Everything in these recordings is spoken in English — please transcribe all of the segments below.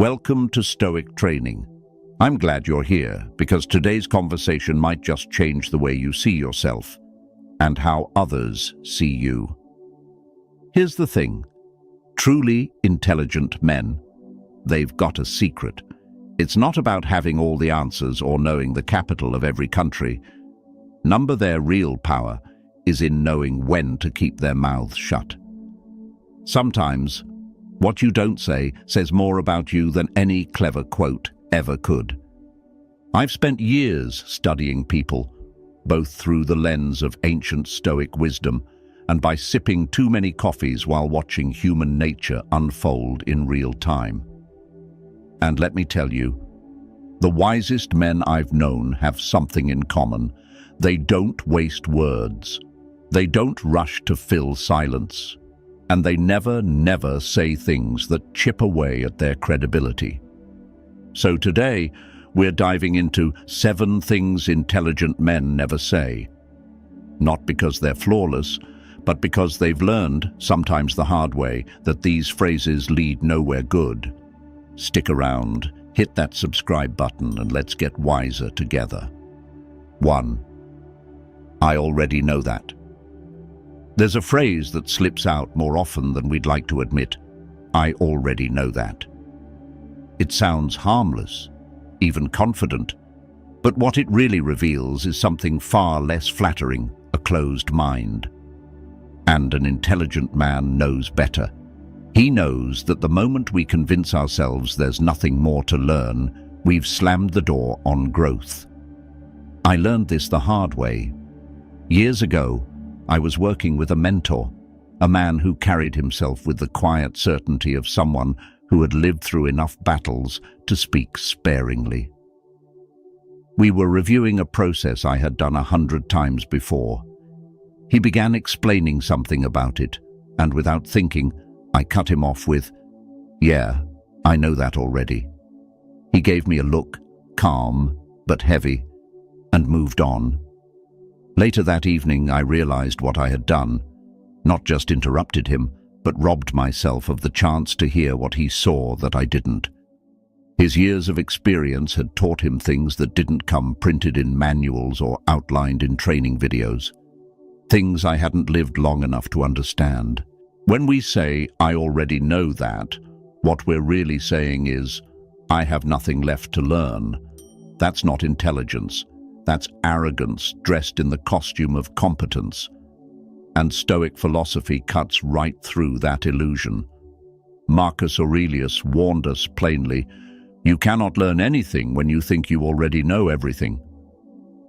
Welcome to Stoic Training. I'm glad you're here because today's conversation might just change the way you see yourself and how others see you. Here's the thing. Truly intelligent men, they've got a secret. It's not about having all the answers or knowing the capital of every country. Their real power is in knowing when to keep their mouths shut. Sometimes, what you don't say says more about you than any clever quote ever could. I've spent years studying people, both through the lens of ancient Stoic wisdom and by sipping too many coffees while watching human nature unfold in real time. And let me tell you, the wisest men I've known have something in common. They don't waste words. They don't rush to fill silence. And they never say things that chip away at their credibility. So today, we're diving into 7 things intelligent men never say. Not because they're flawless, but because they've learned, sometimes the hard way, that these phrases lead nowhere good. Stick around, hit that subscribe button, and let's get wiser together. 1. I already know that. There's a phrase that slips out more often than we'd like to admit. I already know that. It sounds harmless, even confident, but what it really reveals is something far less flattering, a closed mind. And an intelligent man knows better. He knows that the moment we convince ourselves there's nothing more to learn, we've slammed the door on growth. I learned this the hard way. Years ago, I was working with a mentor, a man who carried himself with the quiet certainty of someone who had lived through enough battles to speak sparingly. We were reviewing a process I had done 100 times before. He began explaining something about it, and without thinking, I cut him off with, "Yeah, I know that already." He gave me a look, calm but heavy, and moved on. Later that evening, I realized what I had done, not just interrupted him, but robbed myself of the chance to hear what he saw that I didn't. His years of experience had taught him things that didn't come printed in manuals or outlined in training videos. Things I hadn't lived long enough to understand. When we say, "I already know that," what we're really saying is, "I have nothing left to learn." That's not intelligence. That's arrogance dressed in the costume of competence. And Stoic philosophy cuts right through that illusion. Marcus Aurelius warned us plainly, "You cannot learn anything when you think you already know everything."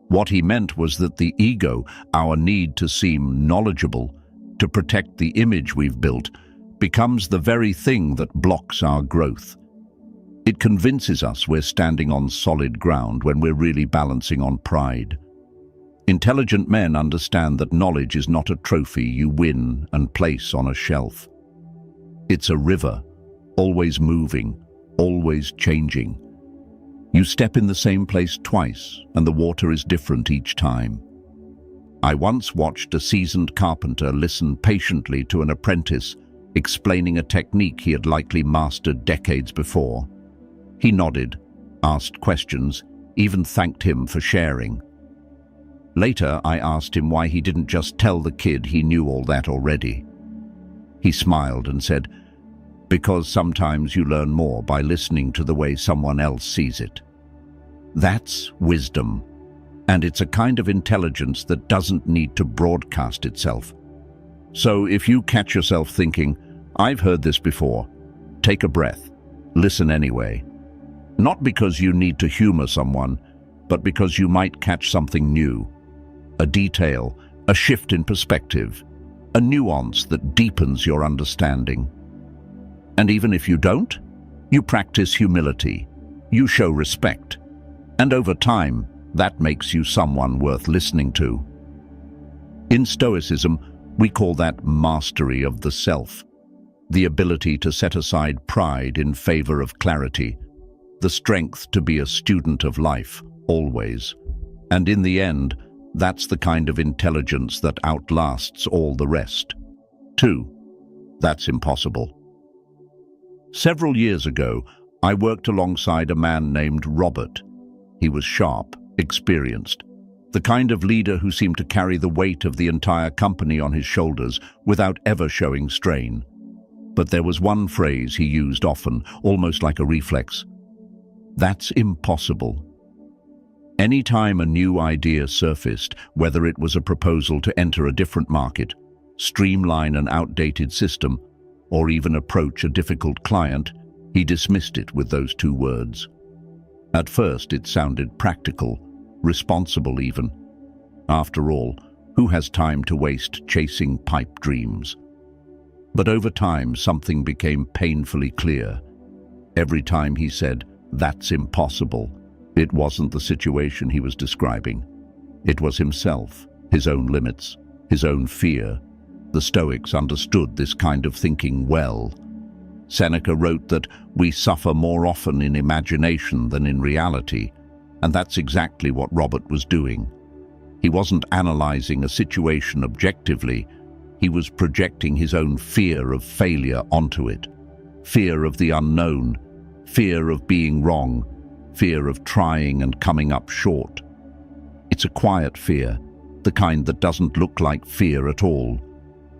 What he meant was that the ego, our need to seem knowledgeable, to protect the image we've built, becomes the very thing that blocks our growth. It convinces us we're standing on solid ground when we're really balancing on pride. Intelligent men understand that knowledge is not a trophy you win and place on a shelf. It's a river, always moving, always changing. You step in the same place twice, and the water is different each time. I once watched a seasoned carpenter listen patiently to an apprentice explaining a technique he had likely mastered decades before. He nodded, asked questions, even thanked him for sharing. Later, I asked him why he didn't just tell the kid he knew all that already. He smiled and said, "Because sometimes you learn more by listening to the way someone else sees it." That's wisdom, and it's a kind of intelligence that doesn't need to broadcast itself. So if you catch yourself thinking, "I've heard this before," take a breath, listen anyway. Not because you need to humor someone, but because you might catch something new. A detail, a shift in perspective, a nuance that deepens your understanding. And even if you don't, you practice humility, you show respect, and over time, that makes you someone worth listening to. In Stoicism, we call that mastery of the self, the ability to set aside pride in favor of clarity, the strength to be a student of life, always. And in the end, that's the kind of intelligence that outlasts all the rest. 2. That's impossible. Several years ago, I worked alongside a man named Robert. He was sharp, experienced, the kind of leader who seemed to carry the weight of the entire company on his shoulders without ever showing strain. But there was one phrase he used often, almost like a reflex. That's impossible. Any time a new idea surfaced, whether it was a proposal to enter a different market, streamline an outdated system, or even approach a difficult client, he dismissed it with those two words. At first it sounded practical, responsible even. After all, who has time to waste chasing pipe dreams? But over time something became painfully clear. Every time he said, "That's impossible," it wasn't the situation he was describing. It was himself, his own limits, his own fear. The Stoics understood this kind of thinking well. Seneca wrote that we suffer more often in imagination than in reality, and that's exactly what Robert was doing. He wasn't analyzing a situation objectively, he was projecting his own fear of failure onto it. Fear of the unknown, fear of being wrong, fear of trying and coming up short. It's a quiet fear, the kind that doesn't look like fear at all.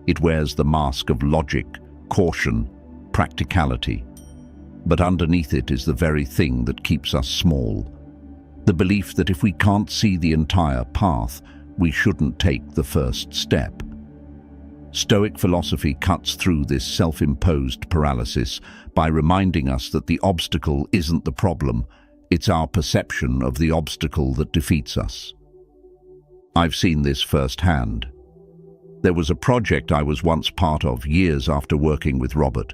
It wears the mask of logic, caution, practicality. But underneath it is the very thing that keeps us small. The belief that if we can't see the entire path, we shouldn't take the first step. Stoic philosophy cuts through this self-imposed paralysis by reminding us that the obstacle isn't the problem, it's our perception of the obstacle that defeats us. I've seen this firsthand. There was a project I was once part of years after working with Robert.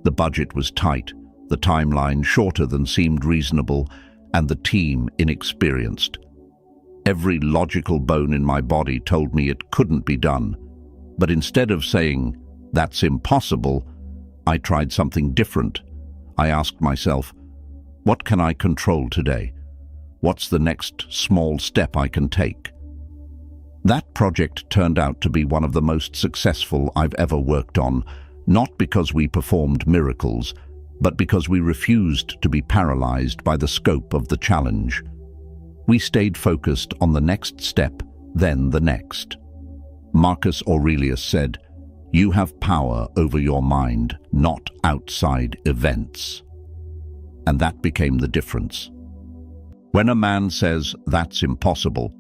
The budget was tight, the timeline shorter than seemed reasonable, and the team inexperienced. Every logical bone in my body told me it couldn't be done, but instead of saying, "That's impossible," I tried something different. I asked myself, what can I control today? What's the next small step I can take? That project turned out to be one of the most successful I've ever worked on, not because we performed miracles, but because we refused to be paralyzed by the scope of the challenge. We stayed focused on the next step, then the next. Marcus Aurelius said, "You have power over your mind, not outside events." And that became the difference. When a man says, "That's impossible,"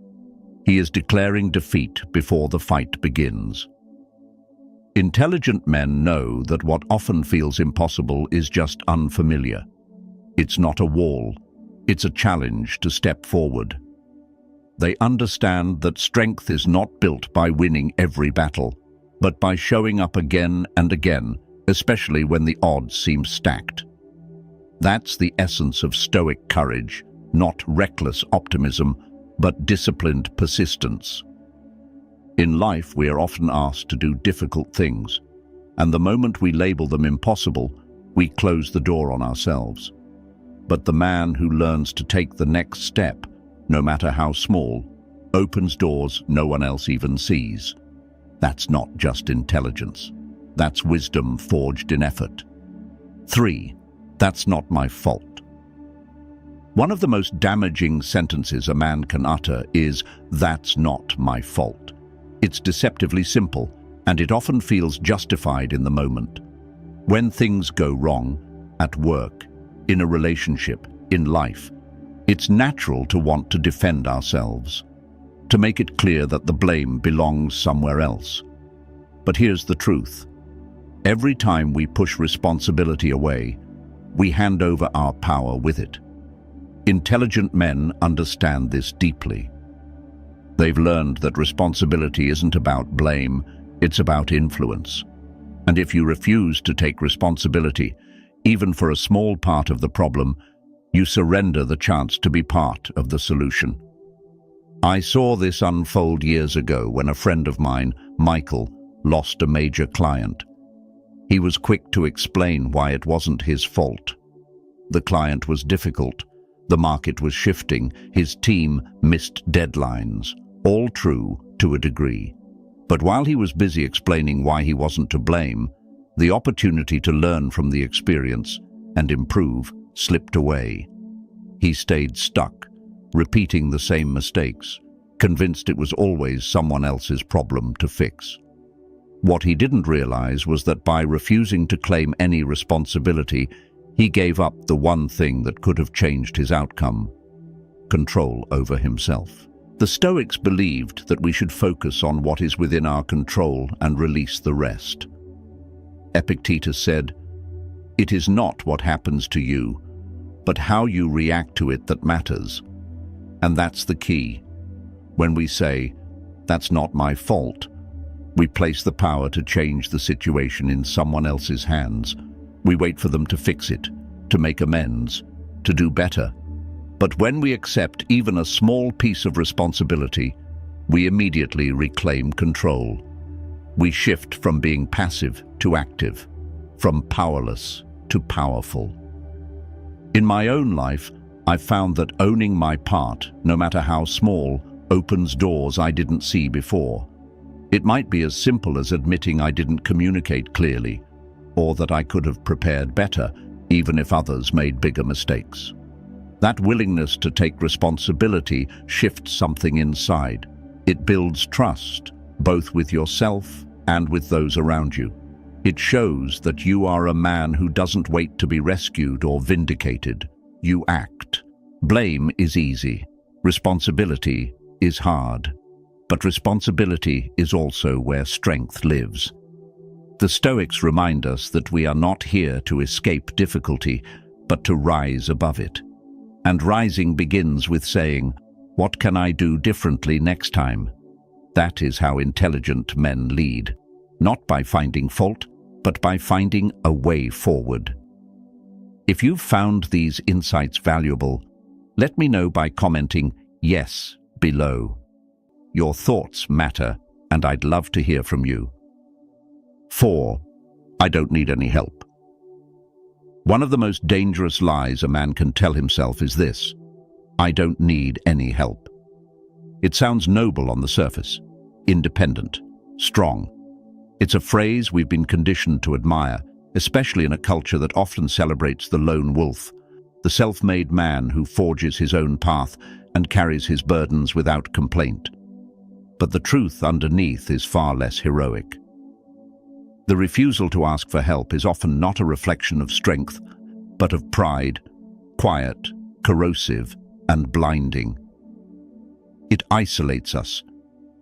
he is declaring defeat before the fight begins. Intelligent men know that what often feels impossible is just unfamiliar. It's not a wall, it's a challenge to step forward. They understand that strength is not built by winning every battle, but by showing up again and again, especially when the odds seem stacked. That's the essence of Stoic courage, not reckless optimism, but disciplined persistence. In life, we are often asked to do difficult things, and the moment we label them impossible, we close the door on ourselves. But the man who learns to take the next step, no matter how small, opens doors no one else even sees. That's not just intelligence. That's wisdom forged in effort. 3. That's not my fault. One of the most damaging sentences a man can utter is, "That's not my fault." It's deceptively simple, and it often feels justified in the moment. When things go wrong, at work, in a relationship, in life, it's natural to want to defend ourselves, to make it clear that the blame belongs somewhere else. But here's the truth. Every time we push responsibility away, we hand over our power with it. Intelligent men understand this deeply. They've learned that responsibility isn't about blame, it's about influence. And if you refuse to take responsibility, even for a small part of the problem, you surrender the chance to be part of the solution. I saw this unfold years ago when a friend of mine, Michael, lost a major client. He was quick to explain why it wasn't his fault. The client was difficult, the market was shifting, his team missed deadlines. All true to a degree. But while he was busy explaining why he wasn't to blame, the opportunity to learn from the experience and improve slipped away. He stayed stuck, repeating the same mistakes, convinced it was always someone else's problem to fix. What he didn't realize was that by refusing to claim any responsibility, he gave up the one thing that could have changed his outcome: control over himself. The Stoics believed that we should focus on what is within our control and release the rest. Epictetus said, "It is not what happens to you, but how you react to it that matters." And that's the key. When we say, "That's not my fault," we place the power to change the situation in someone else's hands. We wait for them to fix it, to make amends, to do better. But when we accept even a small piece of responsibility, we immediately reclaim control. We shift from being passive to active, from powerless to powerful. In my own life, I've found that owning my part, no matter how small, opens doors I didn't see before. It might be as simple as admitting I didn't communicate clearly, or that I could have prepared better, even if others made bigger mistakes. That willingness to take responsibility shifts something inside. It builds trust, both with yourself and with those around you. It shows that you are a man who doesn't wait to be rescued or vindicated. You act. Blame is easy. Responsibility is hard. But responsibility is also where strength lives. The Stoics remind us that we are not here to escape difficulty, but to rise above it. And rising begins with saying, "What can I do differently next time?" That is how intelligent men lead, not by finding fault, but by finding a way forward. If you've found these insights valuable, let me know by commenting "Yes" below. Your thoughts matter, and I'd love to hear from you. 4. I don't need any help. One of the most dangerous lies a man can tell himself is this: I don't need any help. It sounds noble on the surface, independent, strong. It's a phrase we've been conditioned to admire, especially in a culture that often celebrates the lone wolf, the self-made man who forges his own path and carries his burdens without complaint. But the truth underneath is far less heroic. The refusal to ask for help is often not a reflection of strength, but of pride, quiet, corrosive, and blinding. It isolates us.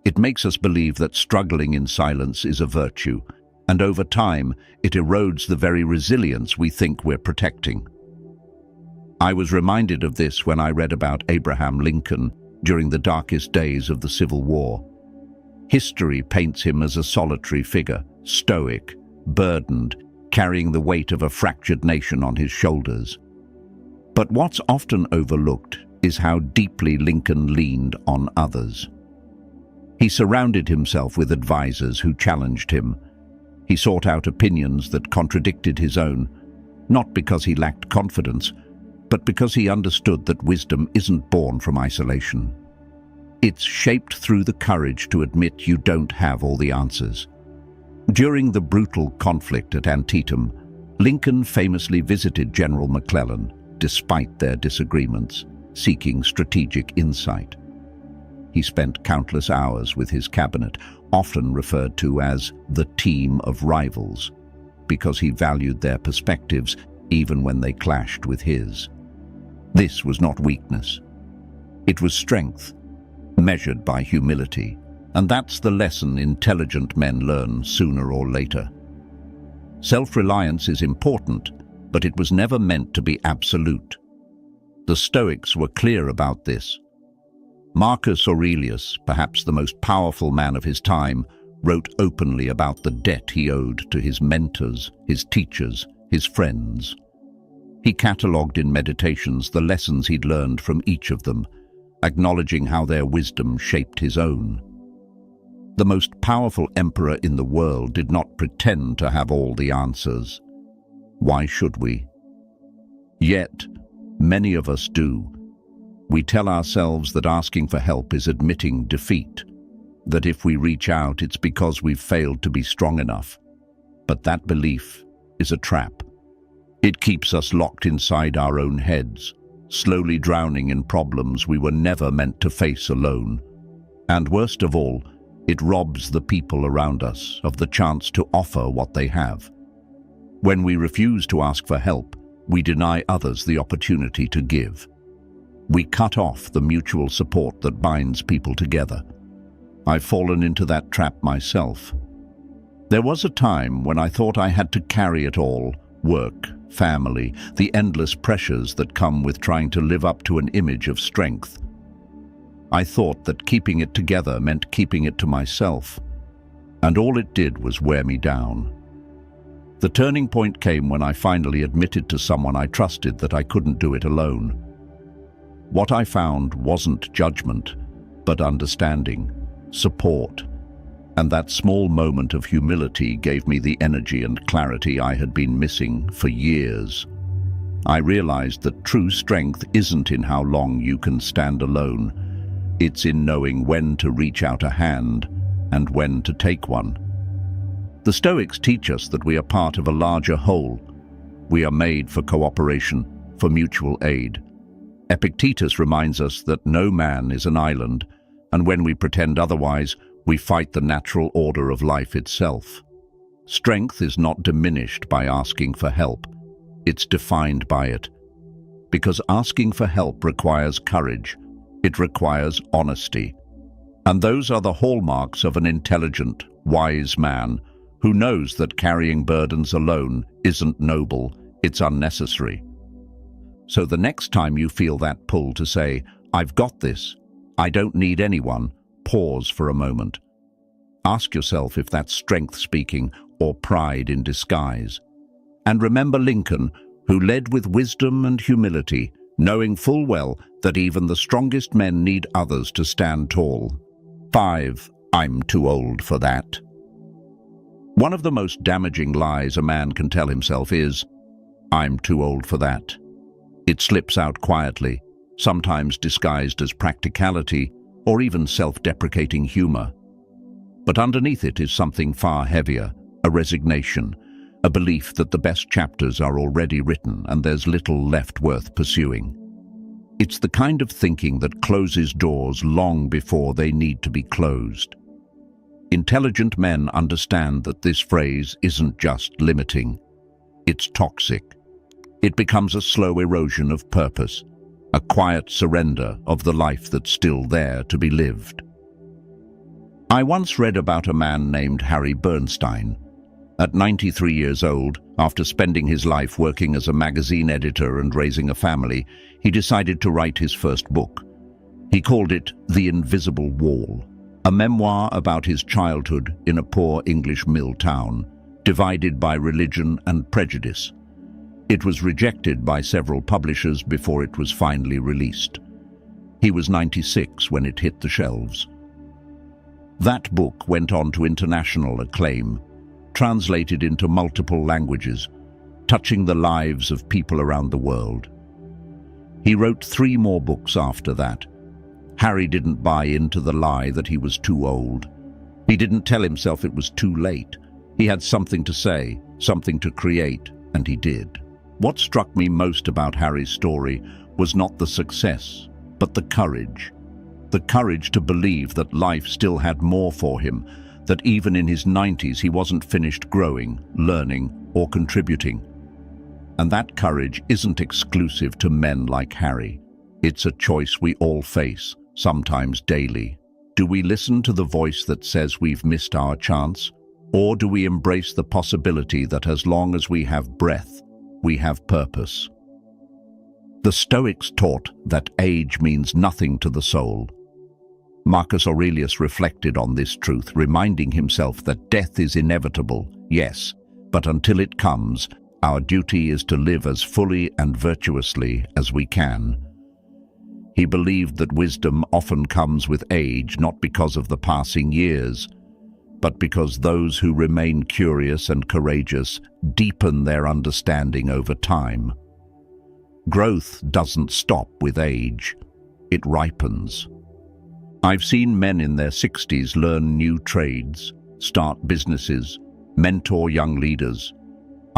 It makes us believe that struggling in silence is a virtue, and over time, it erodes the very resilience we think we're protecting. I was reminded of this when I read about Abraham Lincoln during the darkest days of the Civil War. History paints him as a solitary figure, stoic, burdened, carrying the weight of a fractured nation on his shoulders. But what's often overlooked is how deeply Lincoln leaned on others. He surrounded himself with advisors who challenged him. He sought out opinions that contradicted his own, not because he lacked confidence, but because he understood that wisdom isn't born from isolation. It's shaped through the courage to admit you don't have all the answers. During the brutal conflict at Antietam, Lincoln famously visited General McClellan, despite their disagreements, seeking strategic insight. He spent countless hours with his cabinet, often referred to as the team of rivals, because he valued their perspectives even when they clashed with his. This was not weakness. It was strength, measured by humility. And that's the lesson intelligent men learn sooner or later. Self-reliance is important, but it was never meant to be absolute. The Stoics were clear about this. Marcus Aurelius, perhaps the most powerful man of his time, wrote openly about the debt he owed to his mentors, his teachers, his friends. He catalogued in Meditations the lessons he'd learned from each of them, acknowledging how their wisdom shaped his own. The most powerful emperor in the world did not pretend to have all the answers. Why should we? Yet, many of us do. We tell ourselves that asking for help is admitting defeat, that if we reach out, it's because we've failed to be strong enough. But that belief is a trap. It keeps us locked inside our own heads, slowly drowning in problems we were never meant to face alone. And worst of all, it robs the people around us of the chance to offer what they have. When we refuse to ask for help, we deny others the opportunity to give. We cut off the mutual support that binds people together. I've fallen into that trap myself. There was a time when I thought I had to carry it all: work, family, the endless pressures that come with trying to live up to an image of strength. I thought that keeping it together meant keeping it to myself, and all it did was wear me down. The turning point came when I finally admitted to someone I trusted that I couldn't do it alone. What I found wasn't judgment, but understanding, support, and that small moment of humility gave me the energy and clarity I had been missing for years. I realized that true strength isn't in how long you can stand alone. It's in knowing when to reach out a hand and when to take one. The Stoics teach us that we are part of a larger whole. We are made for cooperation, for mutual aid. Epictetus reminds us that no man is an island, and when we pretend otherwise, we fight the natural order of life itself. Strength is not diminished by asking for help. It's defined by it. Because asking for help requires courage. It requires honesty. And those are the hallmarks of an intelligent, wise man who knows that carrying burdens alone isn't noble, it's unnecessary. So the next time you feel that pull to say, "I've got this, I don't need anyone," pause for a moment. Ask yourself if that's strength speaking or pride in disguise. And remember Lincoln, who led with wisdom and humility, knowing full well that even the strongest men need others to stand tall. 5. I'm too old for that. One of the most damaging lies a man can tell himself is, "I'm too old for that." It slips out quietly, sometimes disguised as practicality or even self-deprecating humor. But underneath it is something far heavier, a resignation, a belief that the best chapters are already written and there's little left worth pursuing. It's the kind of thinking that closes doors long before they need to be closed. Intelligent men understand that this phrase isn't just limiting, it's toxic. It becomes a slow erosion of purpose, a quiet surrender of the life that's still there to be lived. I once read about a man named Harry Bernstein. At 93 years old, after spending his life working as a magazine editor and raising a family, he decided to write his first book. He called it The Invisible Wall, a memoir about his childhood in a poor English mill town, divided by religion and prejudice. It was rejected by several publishers before it was finally released. He was 96 when it hit the shelves. That book went on to international acclaim, translated into multiple languages, touching the lives of people around the world. He wrote 3 more books after that. Harry didn't buy into the lie that he was too old. He didn't tell himself it was too late. He had something to say, something to create, and he did. What struck me most about Harry's story was not the success, but the courage. The courage to believe that life still had more for him, that even in his 90s he wasn't finished growing, learning, or contributing. And that courage isn't exclusive to men like Harry. It's a choice we all face, sometimes daily. Do we listen to the voice that says we've missed our chance? Or do we embrace the possibility that as long as we have breath, we have purpose? The Stoics taught that age means nothing to the soul. Marcus Aurelius reflected on this truth, reminding himself that death is inevitable, yes, but until it comes, our duty is to live as fully and virtuously as we can. He believed that wisdom often comes with age, not because of the passing years, but because those who remain curious and courageous deepen their understanding over time. Growth doesn't stop with age, it ripens. I've seen men in their 60s learn new trades, start businesses, mentor young leaders.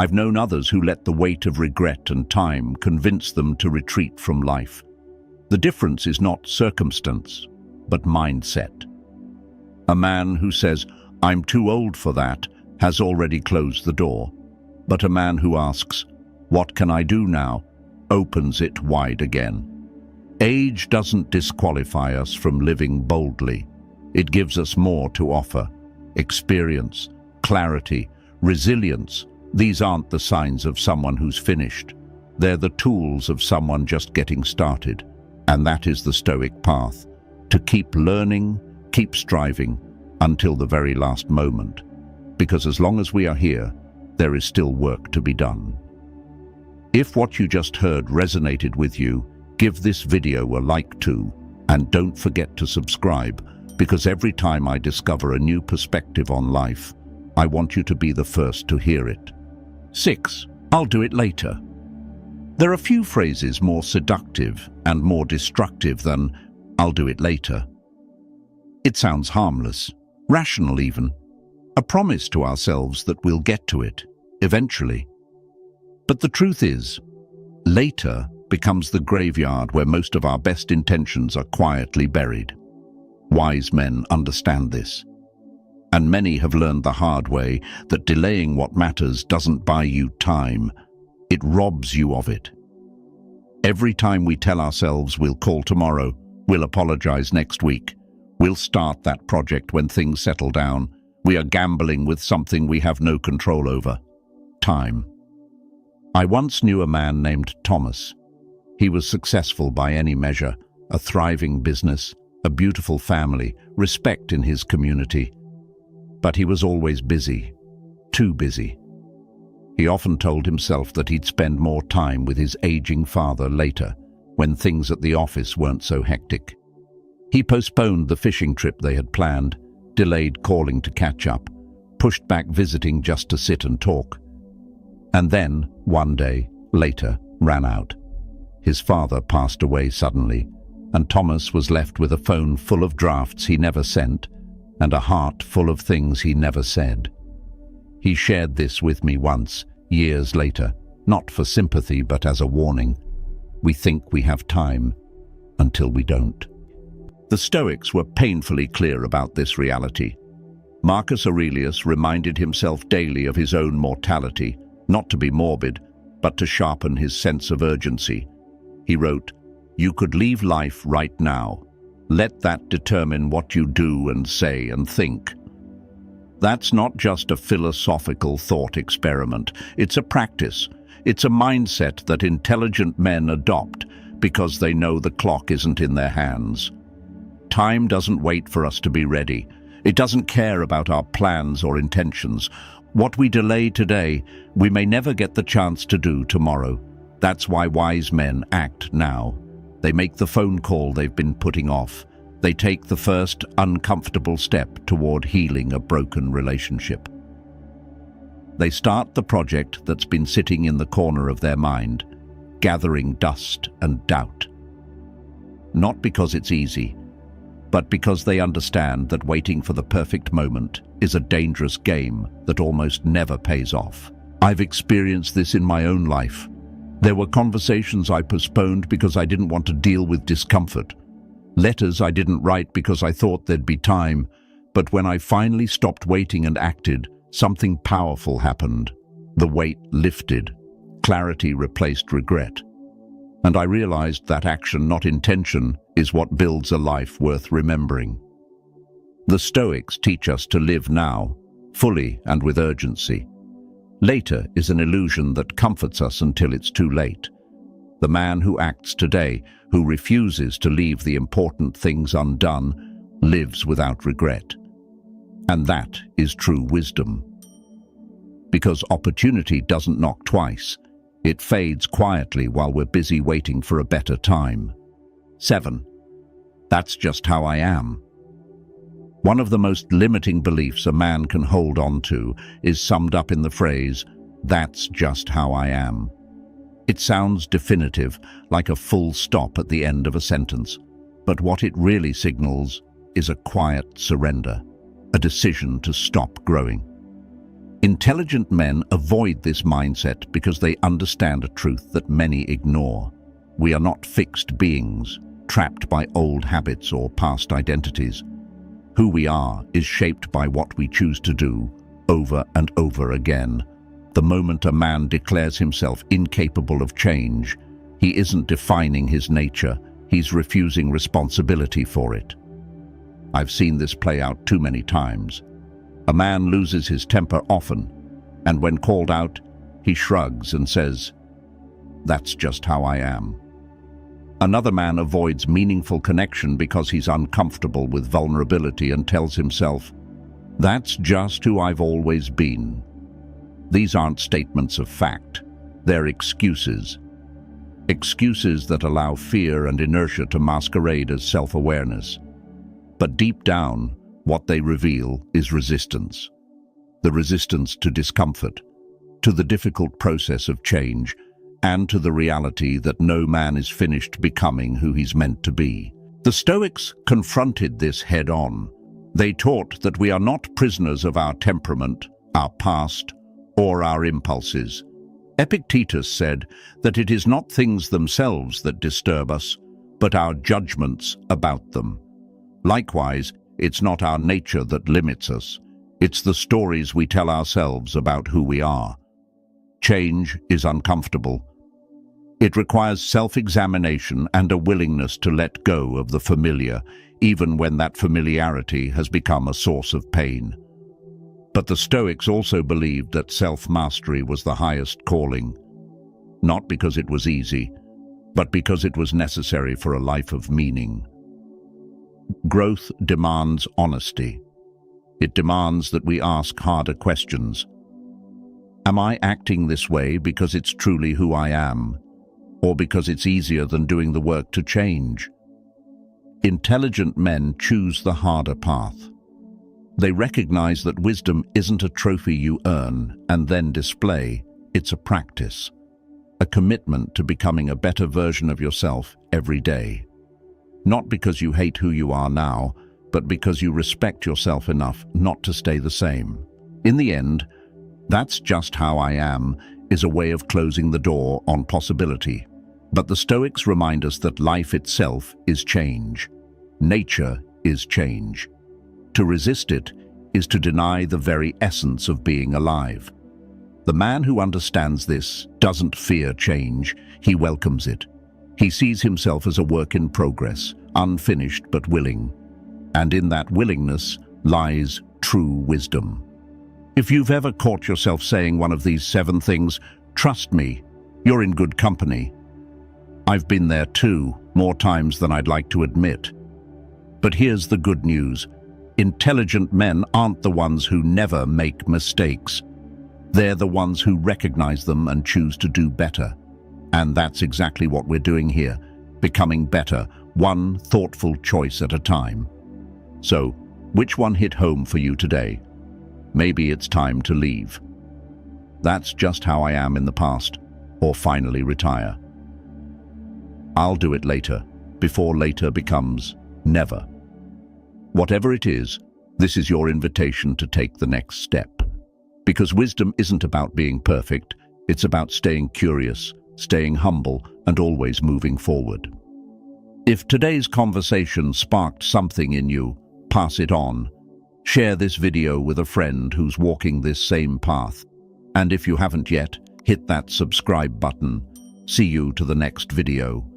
I've known others who let the weight of regret and time convince them to retreat from life. The difference is not circumstance, but mindset. A man who says, "I'm too old for that," has already closed the door. But a man who asks, "What can I do now?" opens it wide again. Age doesn't disqualify us from living boldly. It gives us more to offer. Experience, clarity, resilience. These aren't the signs of someone who's finished. They're the tools of someone just getting started. And that is the Stoic path. To keep learning, keep striving, until the very last moment. Because as long as we are here, there is still work to be done. If what you just heard resonated with you, give this video a like too, and don't forget to subscribe, because every time I discover a new perspective on life, I want you to be the first to hear it. 6. I'll do it later. There are few phrases more seductive and more destructive than "I'll do it later." It sounds harmless, rational even, a promise to ourselves that we'll get to it, eventually. But the truth is, later becomes the graveyard where most of our best intentions are quietly buried. Wise men understand this. And many have learned the hard way that delaying what matters doesn't buy you time, it robs you of it. Every time we tell ourselves we'll call tomorrow, we'll apologize next week, we'll start that project when things settle down, we are gambling with something we have no control over: time. I once knew a man named Thomas. He was successful by any measure, a thriving business, a beautiful family, respect in his community. But he was always busy, too busy. He often told himself that he'd spend more time with his aging father later, when things at the office weren't so hectic. He postponed the fishing trip they had planned, delayed calling to catch up, pushed back visiting just to sit and talk. And then, one day, later, ran out. His father passed away suddenly, and Thomas was left with a phone full of drafts he never sent, and a heart full of things he never said. He shared this with me once, years later, not for sympathy but as a warning. We think we have time, until we don't. The Stoics were painfully clear about this reality. Marcus Aurelius reminded himself daily of his own mortality, not to be morbid, but to sharpen his sense of urgency. He wrote, "You could leave life right now. Let that determine what you do and say and think." That's not just a philosophical thought experiment. It's a practice. It's a mindset that intelligent men adopt because they know the clock isn't in their hands. Time doesn't wait for us to be ready. It doesn't care about our plans or intentions. What we delay today, we may never get the chance to do tomorrow. That's why wise men act now. They make the phone call they've been putting off. They take the first uncomfortable step toward healing a broken relationship. They start the project that's been sitting in the corner of their mind, gathering dust and doubt. Not because it's easy, but because they understand that waiting for the perfect moment is a dangerous game that almost never pays off. I've experienced this in my own life. There were conversations I postponed because I didn't want to deal with discomfort. Letters I didn't write because I thought there'd be time. But when I finally stopped waiting and acted, something powerful happened. The weight lifted. Clarity replaced regret. And I realized that action, not intention, is what builds a life worth remembering. The Stoics teach us to live now, fully and with urgency. Later is an illusion that comforts us until it's too late. The man who acts today, who refuses to leave the important things undone, lives without regret. And that is true wisdom. Because opportunity doesn't knock twice. It fades quietly while we're busy waiting for a better time. 7. That's just how I am. One of the most limiting beliefs a man can hold on to is summed up in the phrase, "That's just how I am." It sounds definitive, like a full stop at the end of a sentence. But what it really signals is a quiet surrender, a decision to stop growing. Intelligent men avoid this mindset because they understand a truth that many ignore. We are not fixed beings, trapped by old habits or past identities. Who we are is shaped by what we choose to do over and over again. The moment a man declares himself incapable of change, he isn't defining his nature, he's refusing responsibility for it. I've seen this play out too many times. A man loses his temper often, and when called out, he shrugs and says, "That's just how I am." Another man avoids meaningful connection because he's uncomfortable with vulnerability and tells himself, "That's just who I've always been." These aren't statements of fact, they're excuses. Excuses that allow fear and inertia to masquerade as self-awareness. But deep down, what they reveal is resistance. The resistance to discomfort, to the difficult process of change, and to the reality that no man is finished becoming who he's meant to be. The Stoics confronted this head-on. They taught that we are not prisoners of our temperament, our past, or our impulses. Epictetus said that it is not things themselves that disturb us, but our judgments about them. Likewise, it's not our nature that limits us. It's the stories we tell ourselves about who we are. Change is uncomfortable. It requires self-examination and a willingness to let go of the familiar, even when that familiarity has become a source of pain. But the Stoics also believed that self-mastery was the highest calling, not because it was easy, but because it was necessary for a life of meaning. Growth demands honesty. It demands that we ask harder questions. Am I acting this way because it's truly who I am, or because it's easier than doing the work to change? Intelligent men choose the harder path. They recognize that wisdom isn't a trophy you earn and then display, it's a practice, a commitment to becoming a better version of yourself every day. Not because you hate who you are now, but because you respect yourself enough not to stay the same. In the end, "That's just how I am" is a way of closing the door on possibility. But the Stoics remind us that life itself is change. Nature is change. To resist it is to deny the very essence of being alive. The man who understands this doesn't fear change, he welcomes it. He sees himself as a work in progress, unfinished but willing. And in that willingness lies true wisdom. If you've ever caught yourself saying one of these 7 things, trust me, you're in good company. I've been there too, more times than I'd like to admit. But here's the good news. Intelligent men aren't the ones who never make mistakes. They're the ones who recognize them and choose to do better. And that's exactly what we're doing here, becoming better, one thoughtful choice at a time. So, which one hit home for you today? Maybe it's time to leave. That's just how I am in the past, or finally retire. I'll do it later, before later becomes never. Whatever it is, this is your invitation to take the next step. Because wisdom isn't about being perfect, it's about staying curious, staying humble, and always moving forward. If today's conversation sparked something in you, pass it on. Share this video with a friend who's walking this same path. And if you haven't yet, hit that subscribe button. See you to the next video.